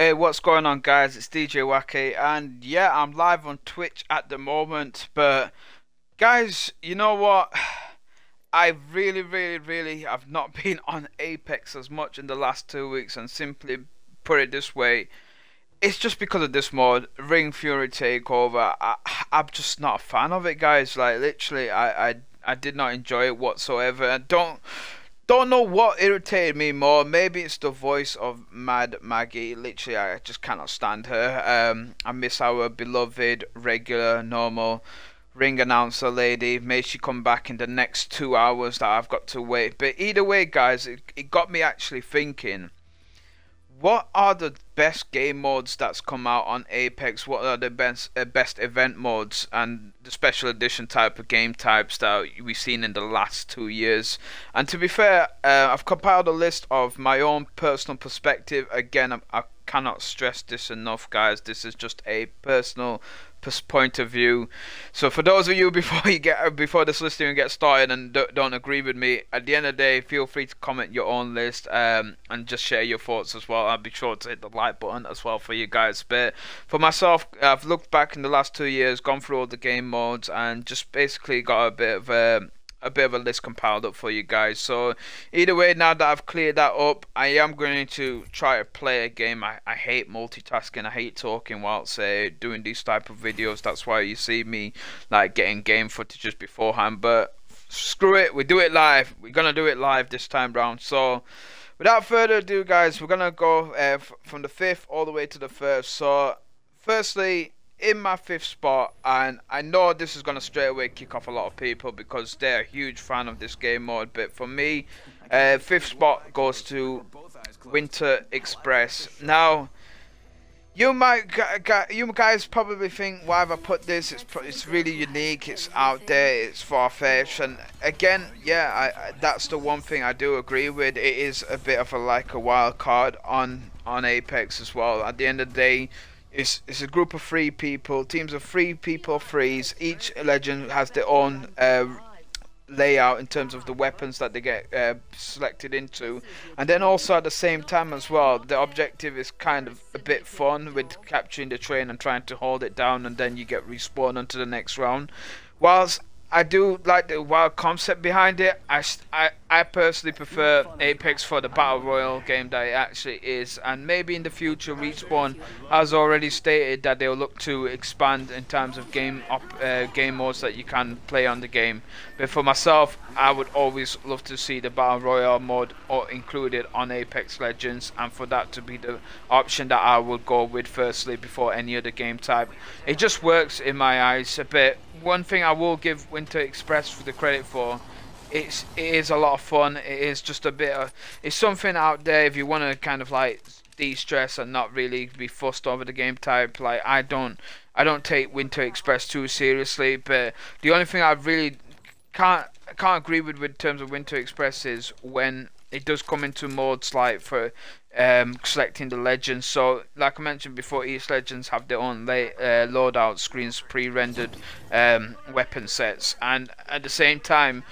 Hey, what's going on, guys? It's DJ Wacky, and yeah, I'm live on Twitch at the moment. But guys, you know what? I really have not been on Apex as much in the last 2 weeks, and simply put it this way, it's just because of this mod, Ring Fury Takeover. I'm just not a fan of it, guys. Like literally, I did not enjoy it whatsoever. I don't know what irritated me more. Maybe it's the voice of Mad Maggie. Literally, I just cannot stand her. I miss our beloved, regular, normal ring announcer lady. May she come back in the next 2 hours that I've got to wait. But either way, guys, it got me actually thinking. What are the best game modes that's come out on Apex? What are the best event modes and the special edition type of game types that we've seen in the last 2 years? And to be fair, I've compiled a list of my own personal perspective. Again, I cannot stress this enough, guys. This is just a personal point of view. So for those of you before this list even gets started and don't agree with me, at the end of the day, feel free to comment your own list and just share your thoughts as well. I'll be sure to hit the like button as well for you guys. But for myself, I've looked back in the last 2 years, gone through all the game modes, and just basically got a bit of a list compiled up for you guys. So either way, now that I've cleared that up, I am going to try to play a game. I hate multitasking. I hate talking whilst doing these type of videos. That's why you see me like getting game footages beforehand. But screw it, we do it live. We're gonna do it live this time round. So without further ado, guys, we're gonna go from the 5th all the way to the 1st. So firstly, in my 5th spot, and I know this is going to straight away kick off a lot of people because they're a huge fan of this game mode, but for me, 5th spot goes to Winter Express. Now, you guys probably think, why have I put this? It's really unique, it's out there, it's far-fetched, and again, yeah, that's the one thing I do agree with. It is a bit of a wild card on Apex as well. At the end of the day, it's a group of 3 people, teams of 3 people, threes. Each legend has their own layout in terms of the weapons that they get selected into, and then also at the same time as well, the objective is kind of a bit fun with capturing the train and trying to hold it down, and then you get respawned onto the next round. Whilst I do like the wild concept behind it, I personally prefer Apex for the Battle Royale game that it actually is, and maybe in the future Respawn has already stated that they'll look to expand in terms of game modes that you can play on the game. But for myself, I would always love to see the Battle Royale mode included on Apex Legends, and for that to be the option that I would go with firstly before any other game type. It just works in my eyes a bit. One thing I will give Winter Express for the credit for, it is a lot of fun. It is just a bit of, it's something out there if you want to kind of like de-stress and not really be fussed over the game type. Like I don't take Winter Express too seriously, but the only thing I really can't agree with in terms of Winter Express is when it does come into modes like for selecting the legends. So like I mentioned before, each legends have their own loadout screens, pre-rendered weapon sets, and at the same time,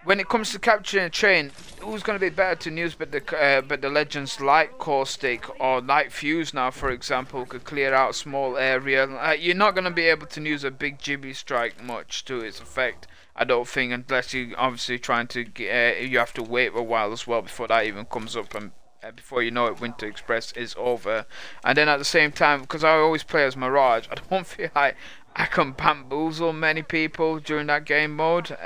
when it comes to capturing a train, who's going to be better to use but the legends like Caustic or like Fuse now, for example, could clear out a small area. You're not going to be able to use a big Jibby strike much to its effect, I don't think, unless you obviously trying to get, you have to wait a while as well before that even comes up, and before you know it, Winter Express is over. And then at the same time, because I always play as Mirage, I don't feel like I can bamboozle many people during that game mode.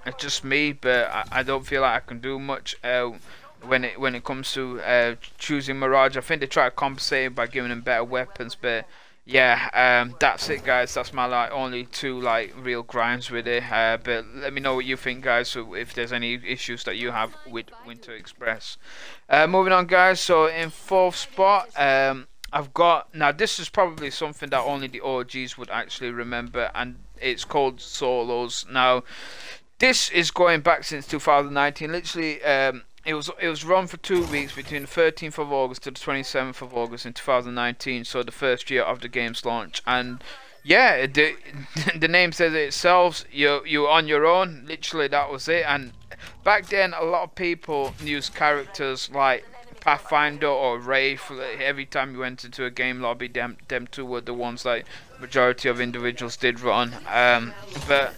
It's just me, but I don't feel like I can do much when it comes to choosing Mirage. I think they try to compensate by giving them better weapons, but yeah, that's it, guys. That's my only 2 real grinds with it. But let me know what you think, guys. So if there's any issues that you have with Winter Express. Moving on, guys. So in 4th spot, I've got, now this is probably something that only the OGs would actually remember, and it's called Solos. Now this is going back since 2019. Literally, it was run for 2 weeks between the 13th of August to the 27th of August in 2019, so the first year of the game's launch. And yeah, the name says it itself. You're on your own. Literally, that was it. And back then, a lot of people used characters like Pathfinder or Wraith. Every time you went into a game lobby, them two were the ones that majority of individuals did run. But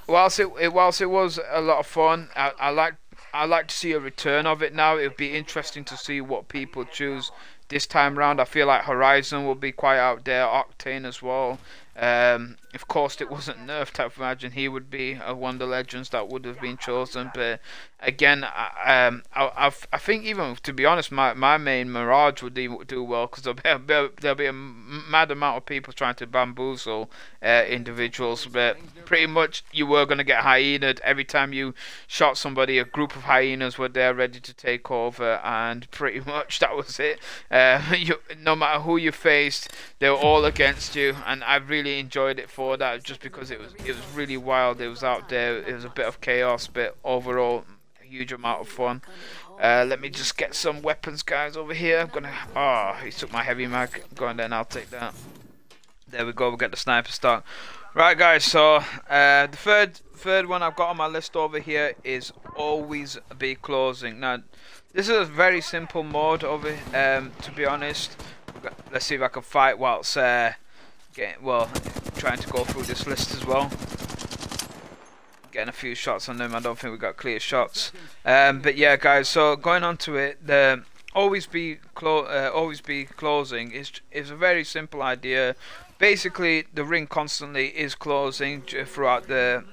whilst it was a lot of fun, I like to see a return of it now. It would be interesting to see what people choose this time round. I feel like Horizon will be quite out there, Octane as well. Of course, it wasn't nerfed. I imagine he would be one of the legends that would have been chosen. But again, I think even to be honest, my main Mirage would do well, because there'll be a mad amount of people trying to bamboozle individuals. But pretty much you were going to get hyenaed every time you shot somebody. A group of hyenas were there ready to take over, and pretty much that was it. No matter who you faced, they were all against you, and I really enjoyed it for that, just because it was really wild. It was out there. It was a bit of chaos, but overall a huge amount of fun. Let me just get some weapons, guys, over here. I'm gonna. Oh, he took my heavy mag. Go on then, I'll take that. There we go. We'll get the sniper stock. Right, guys. So the third one I've got on my list over here is always be closing. Now, this is a very simple mode over. To be honest, let's see if I can fight whilst trying to go through this list as well. Getting a few shots on them. I don't think we got clear shots. But yeah, guys. So going on to it, the always be closing is a very simple idea. Basically, the ring constantly is closing throughout the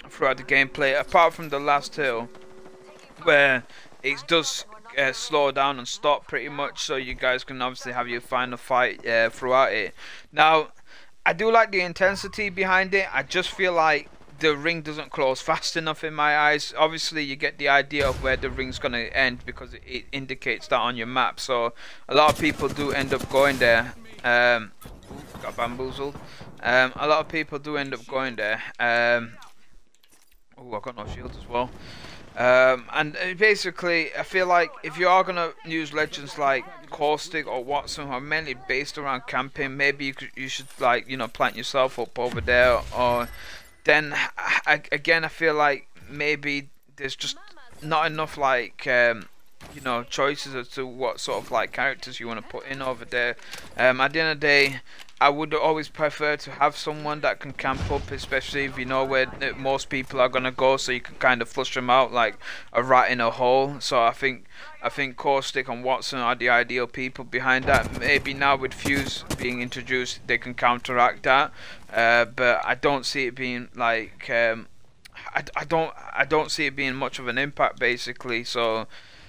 gameplay, apart from the last hill, where it does slow down and stop pretty much, so you guys can obviously have your final fight throughout it. Now, I do like the intensity behind it. I just feel like the ring doesn't close fast enough in my eyes. Obviously, you get the idea of where the ring's going to end because it indicates that on your map. So a lot of people do end up going there. Got bamboozled. A lot of people do end up going there. Oh, I've got no shield as well. And basically, I feel like if you are gonna use legends like Caustic or Watson, who are mainly based around camping, maybe you should, like, you know, plant yourself up over there. Or then again, I feel like maybe there's just not enough, like, you know, choices as to what sort of like characters you want to put in over there. At the end of the day, I would always prefer to have someone that can camp up, especially if you know where most people are gonna go, so you can kind of flush them out like a rat in a hole. So I think Caustic and Watson are the ideal people behind that. Maybe now with Fuse being introduced, they can counteract that. But I don't see it being like I don't see it being much of an impact, basically. So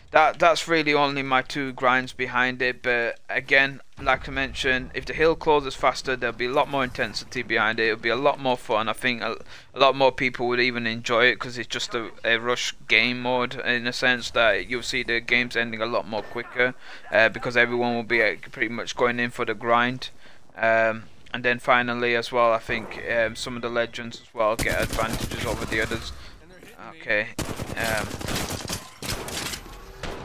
that's really only my two grinds behind it. But again, like I mentioned, if the hill closes faster, there'll be a lot more intensity behind it. It'll be a lot more fun. I think a lot more people would even enjoy it, because it's just a rush game mode, in a sense that you'll see the games ending a lot more quicker, because everyone will be pretty much going in for the grind. And then finally as well, I think some of the legends as well get advantages over the others. Okay.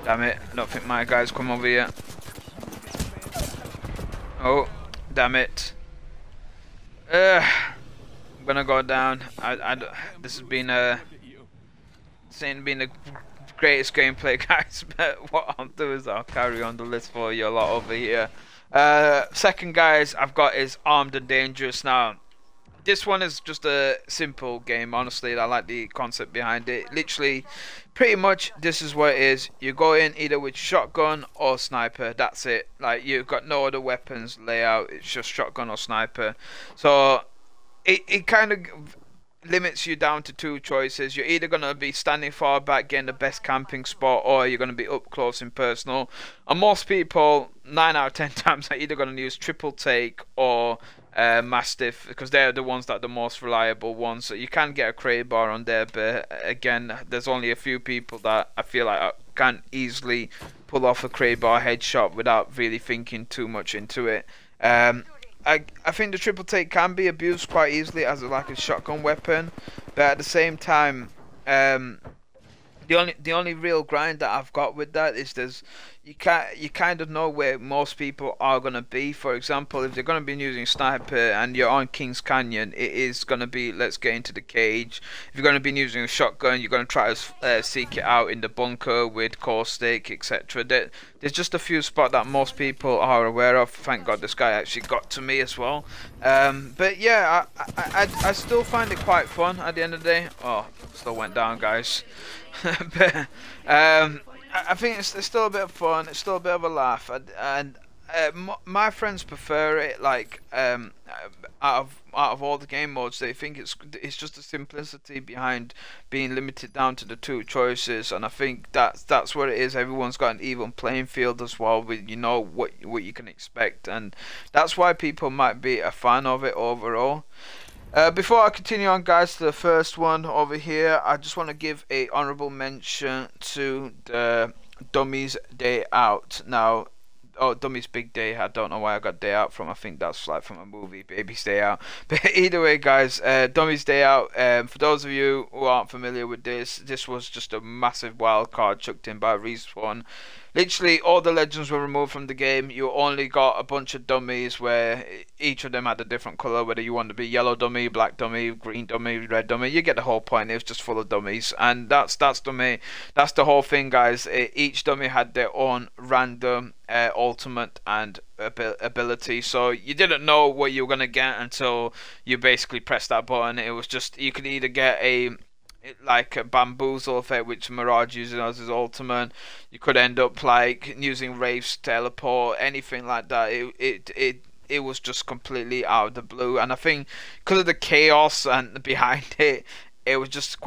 Damn it, I don't think my guys come over yet. Oh, damn it. I'm gonna go down. This has been the greatest gameplay, guys, but what I'll do is I'll carry on the list for you a lot over here. Second, guys, I've got is Armed and Dangerous. Now, this one is just a simple game, honestly. I like the concept behind it. Literally, pretty much, this is what it is. You go in either with shotgun or sniper. That's it. Like, you've got no other weapons layout. It's just shotgun or sniper. So, it kind of limits you down to two choices. You're either going to be standing far back getting the best camping spot, or you're going to be up close and personal. And most people, 9 out of 10 times, are either going to use triple take or Mastiff, because they're the ones that are the most reliable ones. So you can get a crate bar on there, but again, there's only a few people that I feel like can easily pull off a crate bar headshot without really thinking too much into it. I think the triple take can be abused quite easily as like a shotgun weapon, but at the same time, the only real grind that I've got with that is you kind of know where most people are gonna be. For example, if they're gonna be using sniper and you're on Kings Canyon, it is gonna be let's get into the cage. If you're gonna be using a shotgun, you're gonna try to seek it out in the bunker with caustic, etc. There's just a few spots that most people are aware of. Thank God this guy actually got to me as well. But yeah, I still find it quite fun at the end of the day. Oh, still went down, guys. But I think it's still a bit of fun. It's still a bit of a laugh, and my friends prefer it. Like out of all the game modes, they think it's just the simplicity behind being limited down to the two choices, and I think that's what it is. Everyone's got an even playing field as well, with what you can expect, and that's why people might be a fan of it overall. Before I continue on, guys, to the first one over here, I just want to give a honorable mention to the Dummies Day Out. Now, oh, Dummies Big Day, I don't know where I got Day Out from. I think that's like from a movie, Baby's Day Out. But either way, guys, Dummies Day Out, for those of you who aren't familiar with this was just a massive wild card chucked in by Respawn. Literally all the legends were removed from the game. You only got a bunch of dummies where each of them had a different colour, whether you want to be yellow dummy, black dummy, green dummy, red dummy. You get the whole point. It was just full of dummies, and that's the whole thing, guys. Each dummy had their own random ultimate and ability, so you didn't know what you were gonna get until you basically pressed that button. It was just, you could either get like a bamboozle effect, which Mirage uses as his ultimate. You could end up like using Wraith's teleport, anything like that. It was just completely out of the blue, and I think because of the chaos and behind it, it was just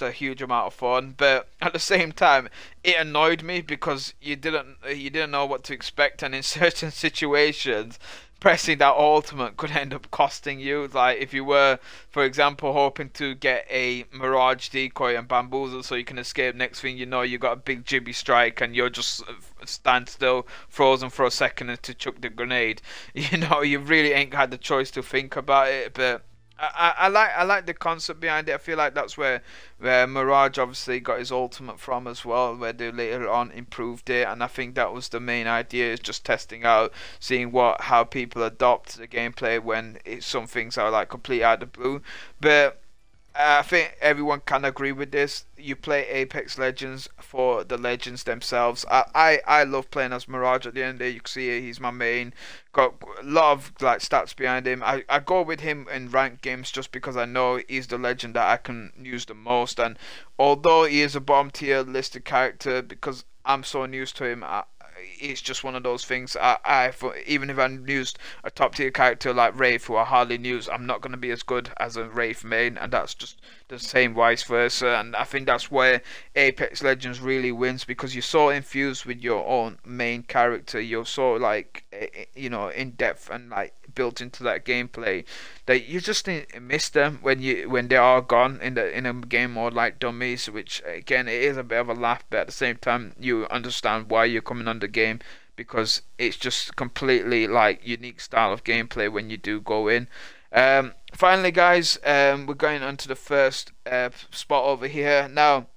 a huge amount of fun. But at the same time, it annoyed me because you didn't know what to expect, and in certain situations, pressing that ultimate could end up costing you. Like if you were, for example, hoping to get a Mirage decoy and bamboozle so you can escape, next thing you know, you got a big jibby strike and you're just stand still, frozen for a second to chuck the grenade. You really ain't had the choice to think about it. But I like the concept behind it. I feel like that's where Mirage obviously got his ultimate from as well, where they later on improved it, and I think that was the main idea, is just testing out, seeing how people adopt the gameplay when some things are like complete out of the blue. But I think everyone can agree with this. You play Apex Legends for the legends themselves. I love playing as Mirage. At the end of the day, you can see he's my main. Got a lot of like stats behind him. I go with him in ranked games just because I know he's the legend that I can use the most. And although he is a bottom tier listed character, because I'm so used to him, it's just one of those things. Even if I used a top tier character like Wraith, who I hardly use, I'm not going to be as good as a Wraith main, and that's just the same vice versa. And I think that's where Apex Legends really wins, because you're so infused with your own main character. You're so like in depth and like built into that gameplay that you just miss them when they are gone in a game mode like dummies, which again, it is a bit of a laugh, but at the same time you understand why you're coming on the game, because it's just completely like unique style of gameplay when you do go in. Finally, guys, we're going on to the first spot over here. Now,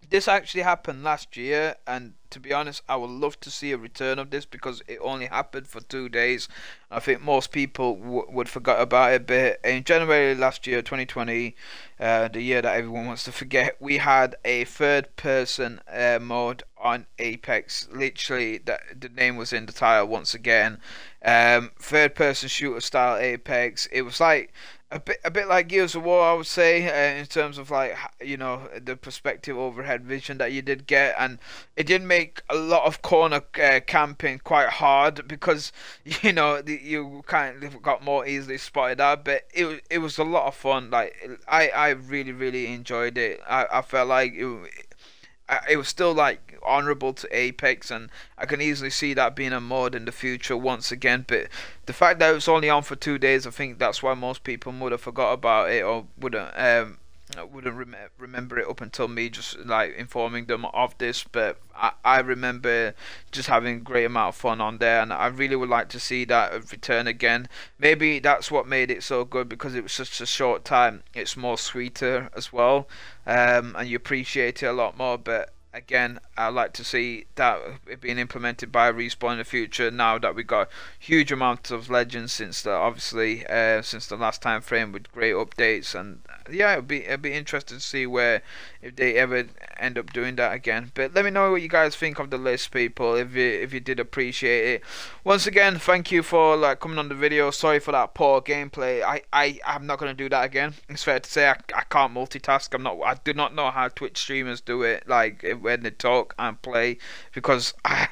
this actually happened last year, and to be honest, I would love to see a return of this, because it only happened for 2 days. I think most people would forget about it, but in January last year, 2020, the year that everyone wants to forget, we had a third-person mode on Apex. Literally, the name was in the title once again. Third-person shooter style Apex. It was like a bit like Gears of War, I would say, in terms of like the perspective overhead vision that you did get, and it did make a lot of corner camping quite hard, because you kind of got more easily spotted out. But it was a lot of fun. Like I really enjoyed it. I felt like it was still like honorable to Apex, and I can easily see that being a mod in the future once again. But the fact that it was only on for 2 days, I think that's why most people would have forgot about it, or wouldn't remember it up until me just like informing them of this. But I remember just having a great amount of fun on there, and I really would like to see that return again. Maybe that's what made it so good, because it was such a short time. It's more sweeter as well, and you appreciate it a lot more. But again, I'd like to see that it being implemented by Respawn in the future. Now that we got huge amounts of legends since the obviously since the last time frame with great updates, and yeah, it'd be interesting to see where if they ever end up doing that again. But let me know what you guys think of the list, people. If you did appreciate it. Once again, thank you for like coming on the video. Sorry for that poor gameplay. I'm not gonna do that again. It's fair to say I can't multitask. I do not know how Twitch streamers do it. Like when they talk and play, because I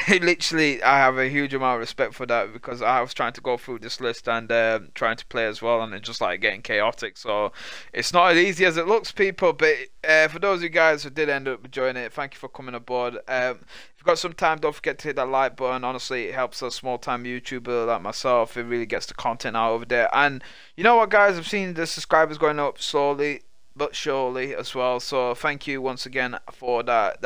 literally I have a huge amount of respect for that, because I was trying to go through this list and trying to play as well, and it's just like getting chaotic. So it's not as easy as it looks, people. But for those of you guys who did end up enjoying it, thank you for coming aboard. If you've got some time, don't forget to hit that like button. Honestly, it helps a small time YouTuber like myself. It really gets the content out over there. And you know what, guys, I've seen the subscribers going up slowly but surely as well, so thank you once again for that.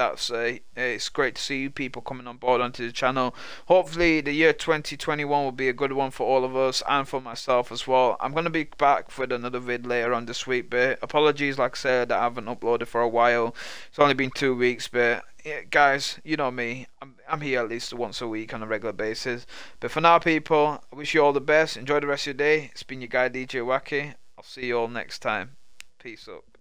It's great to see you people coming on board onto the channel. Hopefully the year 2021 will be a good one for all of us and for myself as well. I'm gonna be back with another vid later on this week, but apologies, like I said, that I haven't uploaded for a while. It's only been 2 weeks, but yeah, guys, you know me, I'm here at least once a week on a regular basis. But for now, people, I wish you all the best. Enjoy the rest of your day. It's been your guy DJ Wacky. I'll see you all next time. Peace up.